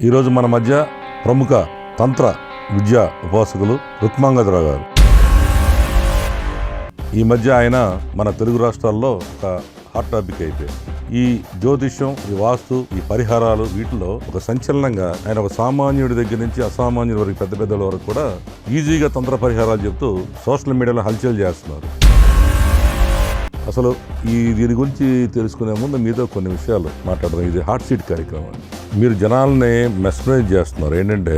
ఈరోజు మన మధ్య ప్రముఖ తంత్ర విద్యా ఉపాసకులు రుక్మాంగదరావు గారు. ఈ మధ్య ఆయన మన తెలుగు రాష్ట్రాల్లో ఒక హాట్ టాపిక్ అయిపోయాయి. ఈ జ్యోతిష్యం, ఈ వాస్తు, ఈ పరిహారాలు, వీటిలో ఒక సంచలనంగా ఆయన ఒక సామాన్యుడి దగ్గర నుంచి అసామాన్యుడి వరకు పెద్ద పెద్దల వరకు కూడా ఈజీగా తంత్ర పరిహారాలు చెప్తూ సోషల్ మీడియాలో హల్చల్ చేస్తున్నారు. అసలు దీని గురించి తెలుసుకునే ముందు మీతో కొన్ని విషయాలు మాట్లాడదాం. ఇది హాట్ సీట్ కార్యక్రమం. మీరు జనాల్ని మెస్మరైజ్ చేస్తున్నారు. ఏంటంటే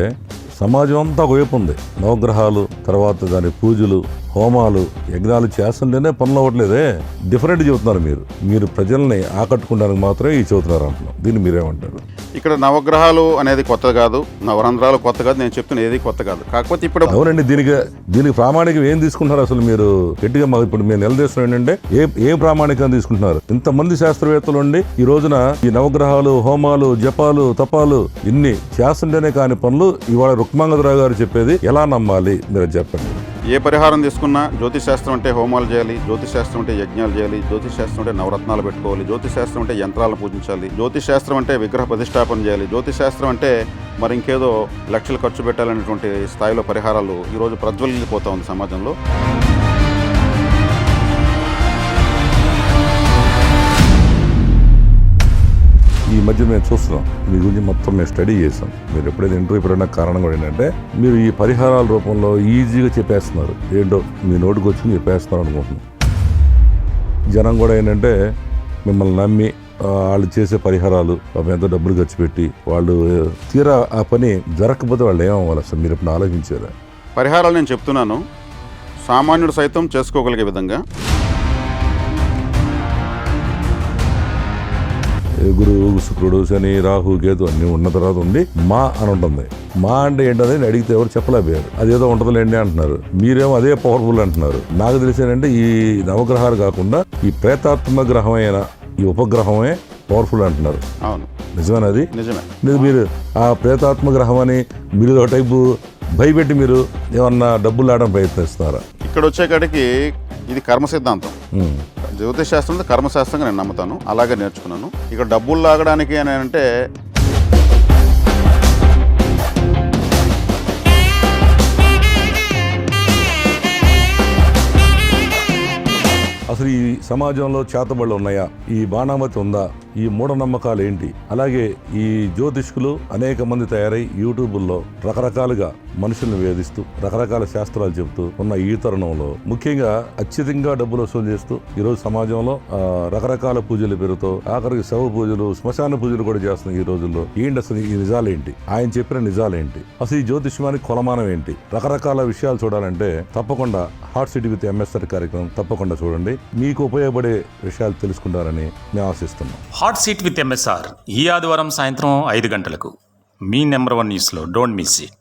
సమాజం అంతా ఒకవైపు ఉంది. నవగ్రహాలు, తర్వాత దాని పూజలు, హోమాలు, యజ్ఞాలు చేస్తుంటేనే పనులు అవ్వట్లేదే. డిఫరెంట్ చెబుతున్నారు. మీరు ప్రజల్ని ఆకట్టుకోవడానికి మాత్రమే ఈ చెబుతున్నారు అంటున్నాం. దీన్ని మీరేమంటారు? ఇక్కడ నవగ్రహాలు అనేది కొత్త కాదు, నవరంధ్రాలు కొత్త కాదు, నేను చెప్తున్న ఏది కొత్త కాదు. కాకపోతే ఇప్పుడు అవునండి, దీనికి ప్రామాణికం ఏం తీసుకుంటున్నారు అసలు? మీరు గట్టిగా మాకు ఇప్పుడు మేము నిలదీస్తున్నాం ఏంటంటే ఏ ప్రామాణికం తీసుకుంటున్నారు? ఇంతమంది శాస్త్రవేత్తలు ఉండి ఈ రోజున ఈ నవగ్రహాలు, హోమాలు, జపాలు, తపాలు ఇన్ని చేస్తుంటేనే కాని పనులు ఇవాళ రుక్మాంగదరావు గారు చెప్పేది ఎలా నమ్మాలి? మీరు చెప్పండి. ఏ పరిహారం తీసుకున్నా జ్యోతిష్ శాస్త్రం అంటే హోమాలు చేయాలి, జ్యోతిష్ శాస్త్రం అంటే యజ్ఞాలు చేయాలి, జ్యోతిష్ శాస్త్రం అంటే నవరత్నాలు పెట్టుకోవాలి, జ్యోతిష్ శాస్త్రం అంటే యంత్రాలను పూజించాలి, జ్యోతిష్ శాస్త్రం అంటే విగ్రహ ప్రతిష్టాపన చేయాలి, జ్యోతిష్ శాస్త్రం అంటే మరి ఇంకేదో లక్షలు ఖర్చు పెట్టాలనేటువంటి స్థాయిలో పరిహారాలు ఈరోజు ప్రజ్వలిల్లిపోతా ఉంది సమాజంలో. ఈ మధ్య మేము చూస్తున్నాం, మీ గురించి మొత్తం మేము స్టడీ చేసాం. మీరు ఎప్పుడైతే ఇంటర్వ్యూ పెట్టిన కారణం కూడా ఏంటంటే మీరు ఈ పరిహారాల రూపంలో ఈజీగా చెప్పేస్తున్నారు. ఏంటో మీ నోటికి వచ్చి మీరు చెప్పేస్తున్నారు అనుకుంటున్నాం. జనం కూడా ఏంటంటే మిమ్మల్ని నమ్మి వాళ్ళు చేసే పరిహారాలు ఎంతో డబ్బులు ఖర్చు పెట్టి వాళ్ళు తీరా ఆ పని జరగకపోతే వాళ్ళు ఏమవ్వాలి అసలు? మీరు ఇప్పుడు ఆలోచించారా? పరిహారాలు నేను చెప్తున్నాను, సామాన్యుడు సైతం చేసుకోగలిగే విధంగా. గురువు, శుక్రుడు, శని, రాహు, కేతు అన్ని ఉన్న తర్వాత ఉంది మా అని ఉంటుంది. మా అంటే ఏంటని అడిగితే ఎవరు చెప్పలేకపోయారు. అదేదో ఉంటుందిలేండి అంటున్నారు. మీరేమో అదే పవర్ఫుల్ అంటున్నారు. నాకు తెలిసేనంటే ఈ నవగ్రహాలు కాకుండా ఈ ప్రేతాత్మ గ్రహమైన ఈ ఉపగ్రహమే పవర్ఫుల్ అంటున్నారు. అవును, నిజమేనది? నిజమే. మీరు ఆ ప్రేతాత్మ గ్రహం అని మీరు ఒక టైపు భయపెట్టి మీరు ఏమన్నా డబ్బులు ఆడడం ప్రయత్నిస్తున్నారా? ఇక్కడ వచ్చేకాడికి ఇది కర్మ సిద్ధాంతం. జ్యోతిష్ శాస్త్రం కర్మశాస్త్రంగా నేను నమ్ముతాను, అలాగే నేర్చుకున్నాను. ఇక్కడ డబ్బులు లాగడానికి అని అంటే అసలు ఈ సమాజంలో చేతబడులు ఉన్నాయా? ఈ బాణామతి ఉందా? ఈ మూఢనమ్మకాలు ఏంటి? అలాగే ఈ జ్యోతిష్కులు అనేక మంది తయారై యూట్యూబుల్లో రకరకాలుగా మనుషుల్ని వేధిస్తూ రకరకాల శాస్త్రాలు చెబుతూ ఉన్న ఈ తరుణంలో ముఖ్యంగా అత్యధికంగా డబ్బులు వసూలు చేస్తూ ఈరోజు సమాజంలో రకరకాల పూజలు పెరుగుతూ ఆఖరికి శవ పూజలు, శ్మశాన పూజలు కూడా చేస్తున్న ఈ రోజుల్లో ఏంటి అసలు ఈ నిజాలేంటి? ఆయన చెప్పిన నిజాలేంటి? అసలు ఈ జ్యోతిష్యానికి కొలమానం ఏంటి? రకరకాల విషయాలు చూడాలంటే తప్పకుండా హాట్ సిటీ విత్ ఎంఎస్ఆర్ కార్యక్రమం తప్పకుండా చూడండి. మీకు ఉపయోగపడే విషయాలు తెలుసుకుంటారని మేము ఆశిస్తున్నాం. హాట్ సీట్ విత్ ఎంఎస్ఆర్ ఈ ఆదివారం సాయంత్రం 5 గంటలకు మీ నెంబర్ 1 న్యూస్లో. Don't miss it.